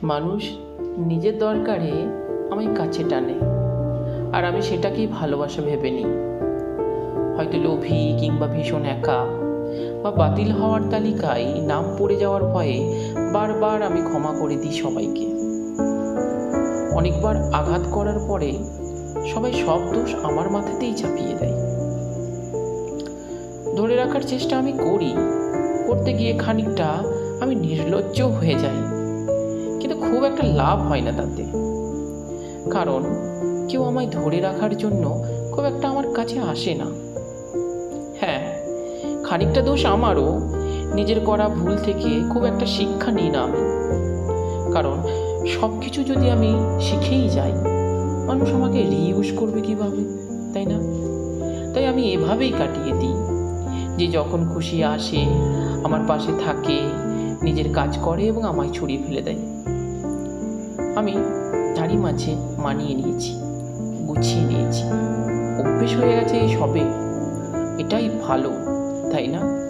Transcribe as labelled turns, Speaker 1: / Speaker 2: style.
Speaker 1: মানুষ নিজের দরকারে আমায় কাছে টানে, আর আমি সেটাকেই ভালোবাসা ভেবে নিই। হয়তো লোভী কিংবা ভীষণ একা, বা বাতিল হওয়ার তালিকায় নাম পড়ে যাওয়ার ভয়ে বারবার আমি ক্ষমা করে দিই সবাইকে। অনেকবার আঘাত করার পরে সবাই সব দোষ আমার মাথাতেই চাপিয়ে দেয়। ধরে রাখার চেষ্টা আমি করি, করতে গিয়ে খানিকটা আমি নির্লজ্জ হয়ে যাই, কিন্তু খুব একটা লাভ হয় না তাতে। কারণ কেউ আমায় ধরে রাখার জন্য খুব একটা আমার কাছে আসে না। হ্যাঁ, খানিকটা দোষ আমারও, নিজের করা ভুল থেকে খুব একটা শিক্ষা নিই না আমি। কারণ সব কিছু যদি আমি শিখেই যাই, মানুষ আমাকে রিইউজ করবে কিভাবে, তাই না? তাই আমি এভাবেই কাটিয়ে দিই যে যখন খুশি আসে আমার পাশে থাকে, নিজের কাজ করে এবং আমায় ছড়িয়ে ফেলে দেয়। আমি তারই মাঝে মানিয়ে নিয়েছি, গুছিয়ে নিয়েছি, অভ্যেস হয়ে গেছে এই সবে। এটাই ভালো, তাই না?